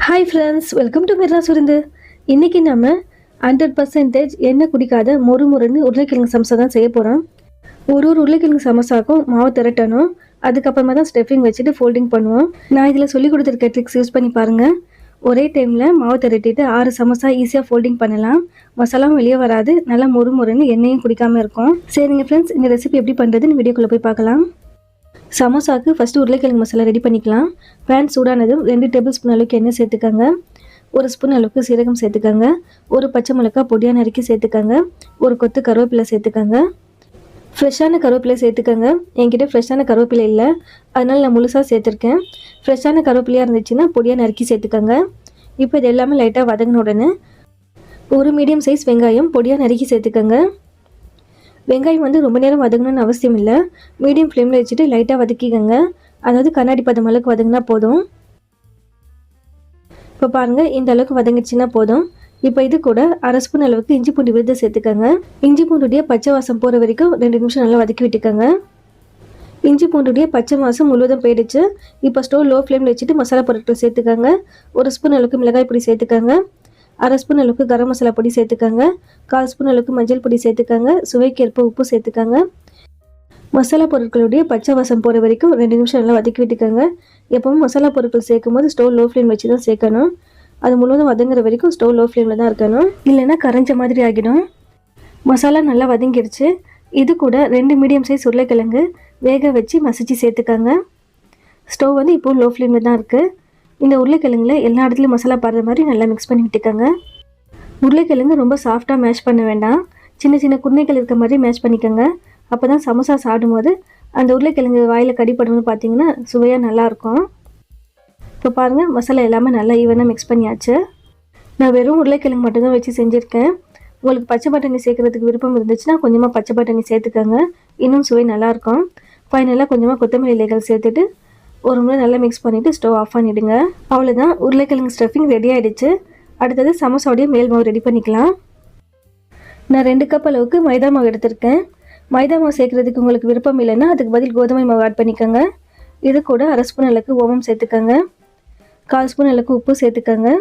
Hi friends, welcome to மிர்ரா சுருந்து. இன்றைக்கி நம்ம 100% எண்ணெய் குடிக்காத மொறுன்னு உருளைக்கிழங்கு சமோசா தான் செய்ய போகிறோம். ஒரு உருளைக்கிழங்கு சமோசாக்கும் மாவு திரட்டணும். அதுக்கப்புறமா தான் ஸ்டெஃபிங் வச்சுட்டு ஃபோல்டிங் பண்ணுவோம். நான் இதில் சொல்லி கொடுத்துருக்க ட்ரிக்ஸ் யூஸ் பண்ணி பாருங்கள். ஒரே டைமில் மாவு திரட்டிட்டு 6 சமோசா ஈஸியாக ஃபோல்டிங் பண்ணலாம். மசாலாவும் வெளியே வராது, நல்லா மொறுன்னு எண்ணெயும் குடிக்காமல் இருக்கும். சரிங்க ஃப்ரெண்ட்ஸ், இந்த ரெசிபி எப்படி பண்ணுறதுன்னு வீடியோக்குள்ளே போய் பார்க்கலாம். சமோசாவுக்கு ஃபஸ்ட்டு உருளைக்கிழங்கு மசாலா ரெடி பண்ணிக்கலாம். பேன் சூடானதும் 2 டேபிள் ஸ்பூன் அளவுக்கு எண்ணெய் சேர்த்துக்கோங்க. 1 ஸ்பூன் அளவுக்கு சீரகம் சேர்த்துக்கோங்க. 1 பச்சை மிளகாய் பொடியாக நறுக்கி சேர்த்துக்கோங்க. 1 கொத்து கருவேப்பிலை சேர்த்துக்கோங்க. ஃப்ரெஷ்ஷான கருவேப்பிலை சேர்த்துக்கோங்க. என்கிட்ட ஃப்ரெஷ்ஷான கருவேப்பிலை இல்லை, அதனால் நான் முழுசாக சேர்த்துருக்கேன். ஃப்ரெஷ்ஷான கருவேப்பிலையாக இருந்துச்சுன்னா பொடியாக நறுக்கி சேர்த்துக்கோங்க. இப்போ இது எல்லாமே லைட்டாக வதங்கின உடனே 1 மீடியம் சைஸ் வெங்காயம் பொடியாக நறுக்கி சேர்த்துக்கோங்க. வெங்காயம் ரொம்ப நேரம் வதங்கணும்னு அவசியம் இல்லை. மீடியம் ஃப்ளேமில் வச்சுட்டு லைட்டாக வதக்கிக்கோங்க. அதாவது கண்ணாடி பதம் அளவுக்கு வதங்கினா போதும். இப்போ பாருங்கள், இந்த அளவுக்கு வதங்கிடுச்சுன்னா போதும். இப்போ இது கூட 1/2 ஸ்பூன் அளவுக்கு இஞ்சி பூண்டு விழுது சேர்த்துக்கோங்க. இஞ்சி பூண்டுடைய பச்சை வாசம் போகிற வரைக்கும் 2 நிமிஷம் நல்லா வதக்கி விட்டுக்கோங்க. இஞ்சி பூண்டுடைய பச்சை வாசம் முழுவதும் போயிடுச்சு. இப்போ ஸ்டவ் லோ ஃப்ளேமில் வச்சுட்டு மசாலா பொருட்கள் சேர்த்துக்கோங்க. 1 ஸ்பூன் அளவுக்கு மிளகாய் பொடி சேர்த்துக்கோங்க. 1/2 ஸ்பூன் அளவுக்கு கரம் மசாலா பொடி சேர்த்துக்கோங்க. 1/4 ஸ்பூன் அளவுக்கு மஞ்சள் பொடி சேர்த்துக்கோங்க. சுவைக்கேற்ப உப்பு சேர்த்துக்கோங்க. மசாலா பொருட்களுடைய பச்சை வாசம் போகிற வரைக்கும் 2 நிமிஷம் நல்லா வதக்கி விட்டுக்கோங்க. எப்பவும் மசாலா பொருட்கள் சேர்க்கும் போது ஸ்டவ் லோ ஃப்ளேம் வச்சு தான் சேர்க்கணும். அது முழுவதும் வதங்குற வரைக்கும் ஸ்டவ் லோ ஃப்ளேமில் தான் இருக்கணும், இல்லைன்னா கரைஞ்ச மாதிரி ஆகிடும். மசாலா நல்லா வதங்கிடுச்சு. இது கூட 2 மீடியம் சைஸ் உருளைக்கிழங்கு வேக வச்சு மசிச்சு சேர்த்துக்கோங்க. ஸ்டவ் இப்போ லோ ஃப்ளேமில் தான் இருக்குது. இந்த உருளைக்கிழங்குல எல்லா இடத்துலையும் மசாலா படுற மாதிரி நல்லா மிக்ஸ் பண்ணி விட்டுக்கோங்க. உருளைக்கிழங்கு ரொம்ப சாஃப்டாக மேஷ் பண்ண வேண்டாம், சின்ன சின்ன குன்னைகள் இருக்க மாதிரி மேஷ் பண்ணிக்கோங்க. அப்போ தான் சமோசா சாப்பிடும்போது அந்த உருளைக்கிழங்கு வாயில் கடிப்படணும்னு பார்த்தீங்கன்னா சுவையாக நல்லாயிருக்கும். இப்போ பாருங்கள், மசாலா எல்லாமே நல்லா ஈவனாக மிக்ஸ் பண்ணியாச்சு. நான் வெறும் உருளைக்கிழங்கு மட்டும்தான் வச்சு செஞ்சுருக்கேன். உங்களுக்கு பச்சை பட்டாணி சேர்க்குறதுக்கு விருப்பம் இருந்துச்சுன்னா கொஞ்சமாக பச்சை பட்டாணி சேர்த்துக்கோங்க, இன்னும் சுவை நல்லாயிருக்கும். ஃபைனலாக கொஞ்சமாக கொத்தமல்லி இலைகள் சேர்த்துட்டு ஒரு முறை நல்லா மிக்ஸ் பண்ணிவிட்டு ஸ்டவ் ஆஃப் பண்ணிவிடுங்க. அவ்வளோதான், உருளைக்கிழங்கு ஸ்டஃபிங் ரெடி ஆகிடுச்சு. அடுத்தது சமோசாவுடைய மேல் மாவு ரெடி பண்ணிக்கலாம். நான் 2 கப் அளவுக்கு மைதா மாவு எடுத்திருக்கேன். மைதா மாவு சேர்க்குறதுக்கு உங்களுக்கு விருப்பம் இல்லைன்னா அதுக்கு பதில் கோதுமை மாவு ஆட் பண்ணிக்கோங்க. இது கூட 1/2 ஸ்பூன் அளவுக்கு ஓமம் சேர்த்துக்கோங்க. 1/4 ஸ்பூன் அளவுக்கு உப்பு சேர்த்துக்கோங்க.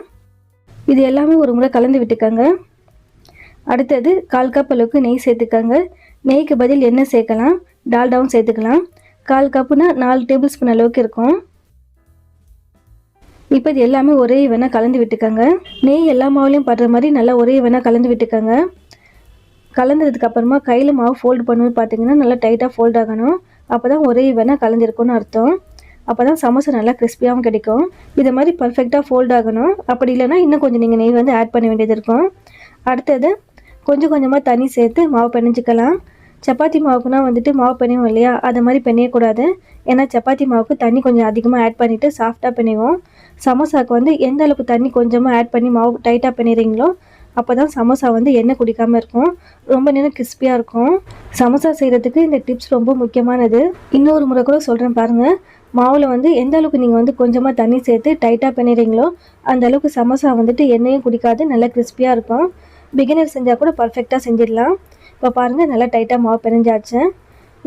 இது எல்லாமே ஒரு முறை கலந்து விட்டுக்கோங்க. அடுத்தது 1/4 கப் அளவுக்கு நெய் சேர்த்துக்கோங்க. நெய்க்கு பதில் எண்ணெய் சேர்க்கலாம், டால்டாவும் சேர்த்துக்கலாம். 1/4 கப்புனா 4 டேபிள் ஸ்பூன் அளவுக்கு இருக்கும். இப்போ இது எல்லாமே ஒரே வேணால் கலந்து விட்டுக்கோங்க. நெய் எல்லா மாவுலையும் படுற மாதிரி நல்லா ஒரே வேணால் கலந்து விட்டுக்கோங்க. கலந்ததுக்கு அப்புறமா கையில் மாவு ஃபோல்டு பண்ணும்போது பார்த்தீங்கன்னா நல்லா டைட்டாக ஃபோல்ட் ஆகணும். அப்போ தான் ஒரே வேணால் கலந்துருக்கும்னு அர்த்தம். அப்போ தான் சமோசா நல்லா கிறிஸ்பியாகவும் கிடைக்கும். இதை மாதிரி பர்ஃபெக்டாக ஃபோல்ட் ஆகணும். அப்படி இல்லைனா இன்னும் கொஞ்சம் நீங்கள் நெய் ஆட் பண்ண வேண்டியது இருக்கும். அடுத்தது கொஞ்சம் கொஞ்சமாக தண்ணி சேர்த்து மாவு பிணைஞ்சிக்கலாம். சப்பாத்தி மாவுக்குனா மாவு பிணையும் இல்லையா, அது மாதிரி பிணையக்கூடாது. ஏன்னா சப்பாத்தி மாவுக்கு தண்ணி கொஞ்சம் அதிகமாக ஆட் பண்ணிவிட்டு சாஃப்டாக பிணைவோம். சமோசாவுக்கு எந்த அளவுக்கு தண்ணி கொஞ்சமாக ஆட் பண்ணி மாவு டைட்டாக பிணைறீங்களோ அப்போ தான் சமோசா எண்ணெய் குடிக்காமல் இருக்கும், ரொம்ப நேரம் கிறிஸ்பியாக இருக்கும். சமோசா செய்கிறதுக்கு இந்த டிப்ஸ் ரொம்ப முக்கியமானது. இன்னொரு முறை கூட சொல்கிறேன் பாருங்கள். மாவில் எந்த அளவுக்கு நீங்கள் கொஞ்சமாக தண்ணி சேர்த்து டைட்டாக பிணைறீங்களோ அந்த அளவுக்கு சமோசா எண்ணெயும் குடிக்காது, நல்லா கிறிஸ்பியாக இருக்கும். பிகினர் செஞ்சால் கூட பர்ஃபெக்டாக செஞ்சிடலாம். இப்போ பாருங்கள், நல்லா டைட்டாக மாவு பிணைஞ்சாச்சு.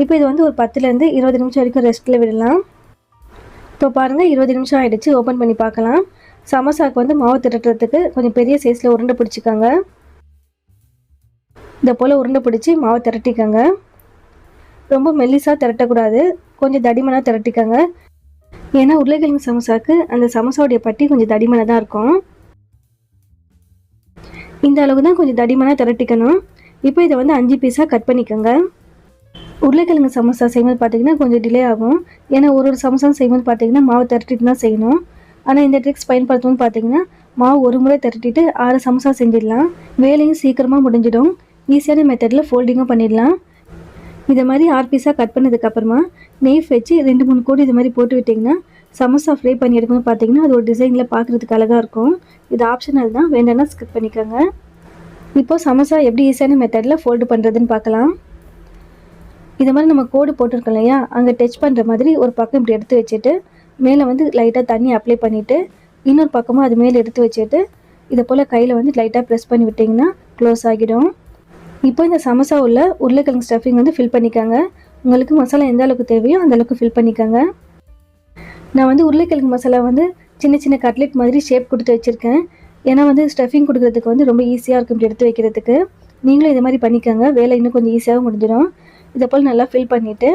இப்போ இது ஒரு 10லேருந்து 20 நிமிஷம் வரைக்கும் ரெஸ்ட்டில் விடலாம். இப்போ பாருங்கள், 20 நிமிஷம் ஆகிடுச்சு. ஓப்பன் பண்ணி பார்க்கலாம். சமோசாவுக்கு மாவு திரட்டுறதுக்கு கொஞ்சம் பெரிய சைஸில் உருண்டை பிடிச்சிக்கோங்க. இதை போல் உருண்டை பிடிச்சி மாவு திரட்டிக்கோங்க. ரொம்ப மெல்லிசாக திரட்டக்கூடாது, கொஞ்சம் தடிமனாக திரட்டிக்கோங்க. ஏன்னா உருளைக்கிழங்கு சமோசாவுக்கு அந்த சமோசாவுடைய பட்டி கொஞ்சம் தடிமனாக தான் இருக்கும். இந்த அளவுக்கு தான் கொஞ்சம் தடிமனாக திரட்டிக்கணும். இப்போ இதை 5 பீஸாக கட் பண்ணிக்கோங்க. உருளைக்கிழங்கு சமோசா செய்யும்போது பார்த்தீங்கன்னா கொஞ்சம் டிலே ஆகும். ஏன்னா ஒரு சமோசா செய்யும்போது பார்த்தீங்கன்னா மாவு திரட்டிட்டு தான் செய்யணும். ஆனால் இந்த ட்ரிக்ஸ் பயன்படுத்தும் பார்த்தீங்கன்னா மாவு ஒரு முறை திரட்டிட்டு 6 சமோசா செஞ்சிடலாம். வேலையும் சீக்கிரமாக முடிஞ்சிடும். ஈஸியான மெத்தடில் ஃபோல்டிங்கும் பண்ணிடலாம். இதை மாதிரி 6 பீஸாக கட் பண்ணதுக்கப்புறமா நெய் வச்சு 2-3 கோடி இது மாதிரி போட்டு விட்டிங்கன்னா சமோசா ஃப்ரை பண்ணி எடுக்கணும்னு பார்த்தீங்கன்னா அது ஒரு டிசைனில் பார்க்குறதுக்கு அழகாக இருக்கும். இது ஆப்ஷனல் தான், வேண்டாம்னா ஸ்கிப் பண்ணிக்கோங்க. இப்போது சமோசா எப்படி ஈஸியான மெத்தடில் ஃபோல்டு பண்ணுறதுன்னு பார்க்கலாம். இது மாதிரி நம்ம கோடு போட்டிருக்கோம் இல்லையா, அங்கே டச் பண்ணுற மாதிரி ஒரு பக்கம் இப்படி எடுத்து வச்சுட்டு மேலே லைட்டாக தண்ணி அப்ளை பண்ணிவிட்டு இன்னொரு பக்கமும் அது மேலே எடுத்து வச்சுட்டு இதை போல் கையில் லைட்டாக ப்ரெஸ் பண்ணி விட்டிங்கன்னா க்ளோஸ் ஆகிடும். இப்போ இந்த சமோசா உள்ள உருளைக்கிழங்கு ஸ்டஃபிங் ஃபில் பண்ணிக்கோங்க. உங்களுக்கு மசாலா எந்த அளவுக்கு தேவையோ அந்த அளவுக்கு ஃபில் பண்ணிக்கோங்க. நான் உருளைக்கிழங்கு மசாலா சின்ன சின்ன கட்லெட் மாதிரி ஷேப் கொடுத்து வச்சுருக்கேன். ஏன்னா வந்து ஸ்டஃபிங் கொடுக்குறதுக்கு வந்து ரொம்ப ஈஸியாக இருக்கும் இப்படி எடுத்து வைக்கிறதுக்கு. நீங்களும் இதை மாதிரி பண்ணிக்கோங்க, வேலை இன்னும் கொஞ்சம் ஈஸியாகவும் முடிஞ்சிடும். இதை போல் நல்லா ஃபில் பண்ணிவிட்டு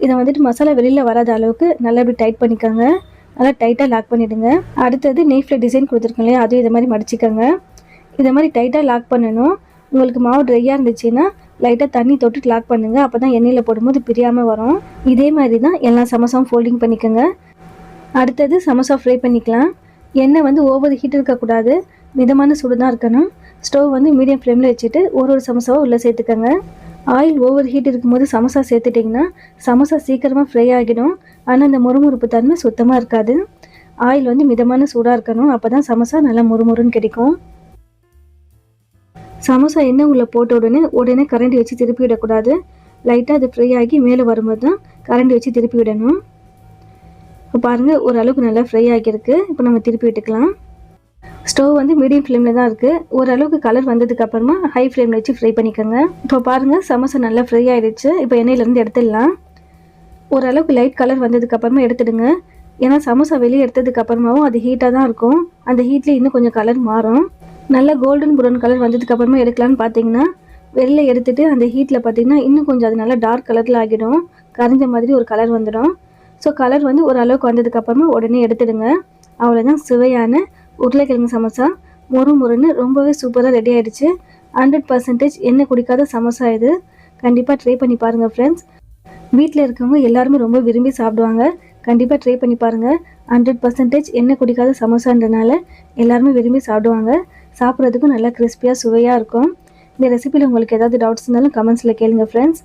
இதை வந்துட்டு மசாலா வெளியில் வராத அளவுக்கு நல்லா இப்படி டைட் பண்ணிக்கோங்க. நல்லா டைட்டாக லாக் பண்ணிவிடுங்க. அடுத்தது நெய்ஃபில் டிசைன் கொடுத்துருக்கோம் இல்லையா, அதுவும் இதை மாதிரி மடிச்சிக்கோங்க. இதை மாதிரி டைட்டாக லாக் பண்ணணும். உங்களுக்கு மாவு ட்ரையாக இருந்துச்சுன்னா லைட்டாக தண்ணி தொட்டுட்டு லாக் பண்ணுங்கள். அப்போ தான் எண்ணெயில் போடும்போது பிரியாமல் வரும். இதே மாதிரி தான் எல்லா சமோசாவும் ஃபோல்டிங் பண்ணிக்கோங்க. அடுத்தது சமோசா ஃப்ரை பண்ணிக்கலாம். எண்ணெய் வந்து ஓவர் ஹீட் இருக்கக்கூடாது, மிதமான சூடு தான் இருக்கணும். ஸ்டவ் வந்து மீடியம் ஃப்ளேமில் வச்சுட்டு ஒரு சமோசாவை உள்ளே சேர்த்துக்கோங்க. ஆயில் ஓவர் ஹீட் இருக்கும்போது சமோசா சேர்த்துட்டிங்கன்னா சமோசா சீக்கிரமாக ஃப்ரை ஆகிடும். ஆனால் அந்த முறுமுறுப்பு தன்மை சுத்தமாக இருக்காது. ஆயில் வந்து மிதமான சூடாக இருக்கணும், அப்போ தான் சமோசா நல்லா முறுமுறுன்னு கிடைக்கும். சமோசா எண்ணெய் உள்ளே போட்ட உடனே கரண்டி வச்சு திருப்பி விடக்கூடாது. லைட்டாக அது ஃப்ரை ஆகி மேலே வரும்போது தான் கரண்டி வச்சு திருப்பி விடணும். இப்போ பாருங்கள், ஓரளவுக்கு நல்லா ஃப்ரை ஆகியிருக்கு. இப்போ நம்ம திருப்பி விட்டுக்கலாம். ஸ்டவ் வந்து மீடியம் ஃப்ளேமில் தான் இருக்குது. ஓரளவுக்கு கலர் வந்ததுக்கப்புறமா ஹை ஃப்ளேமில் வச்சு ஃப்ரை பண்ணிக்கோங்க. இப்போ பாருங்கள், சமோசா நல்லா ஃப்ரை ஆகிடுச்சு. இப்போ எண்ணெயிலேருந்து எடுத்துடலாம். ஓரளவுக்கு லைட் கலர் வந்ததுக்கப்புறமா எடுத்துடுங்க. ஏன்னா சமோசா வெளியே எடுத்ததுக்கப்புறமாவும் அது ஹீட்டாக தான் இருக்கும். அந்த ஹீட்லேயே இன்னும் கொஞ்சம் கலர் மாறும். நல்லா கோல்டன் ப்ரௌன் கலர் வந்ததுக்கப்புறமா எடுக்கலான்னு பார்த்தீங்கன்னா வெளில எடுத்துகிட்டு அந்த ஹீட்டில் பார்த்தீங்கன்னா இன்னும் கொஞ்சம் அது நல்லா டார்க் கலரில் ஆகிடும். கரைஞ்ச மாதிரி ஒரு கலர் வந்துடும். ஸோ கலர் வந்து ஓரளவுக்கு வந்ததுக்கப்புறமா உடனே எடுத்துடுங்க. அவ்வளோதான், சுவையான உருளைக்கிழங்கு சமோசா முறுமுறுன்னு ரொம்பவே சூப்பராக ரெடி ஆகிடுச்சு. 100% எண்ணெய் குடிக்காத சமோசா இது. கண்டிப்பாக ட்ரை பண்ணி பாருங்கள் ஃப்ரெண்ட்ஸ். வீட்டில் இருக்கவங்க எல்லாருமே ரொம்ப விரும்பி சாப்பிடுவாங்க. கண்டிப்பாக ட்ரை பண்ணி பாருங்கள். 100% எண்ணெய் குடிக்காத சமோசான்றனால எல்லாருமே விரும்பி சாப்பிடுவாங்க. சாப்பிட்றதுக்கும் நல்லா கிறிஸ்பியாக சுவையாக இருக்கும். இந்த ரெசிபியில் உங்களுக்கு ஏதாவது டவுட்ஸ் இருந்தாலும் கமெண்ட்ஸில் கேளுங்க ஃப்ரெண்ட்ஸ்.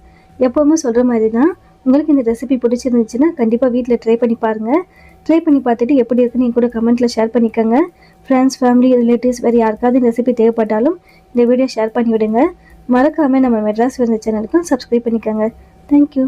எப்போவுமே சொல்கிற மாதிரி தான், உங்களுக்கு இந்த ரெசிபி பிடிச்சிருந்துச்சுன்னா கண்டிப்பாக வீட்டில் ட்ரை பண்ணி பாருங்கள். ட்ரை பண்ணி பார்த்துட்டு எப்படி இருக்குன்னு நீங்கள் கூட கமெண்ட்டில் ஷேர் பண்ணிக்கோங்க. ஃப்ரெண்ட்ஸ், ஃபேமிலி, ரிலேட்டிவ்ஸ் வேறு யாருக்காவது இந்த ரெசிபி தேவைப்பட்டாலும் இந்த வீடியோ ஷேர் பண்ணி விடுங்க. மறக்காமல் நம்ம மெட்ராஸ் விருந்து சேனலுக்கும் சப்ஸ்கிரைப் பண்ணிக்கோங்க. தேங்க்யூ.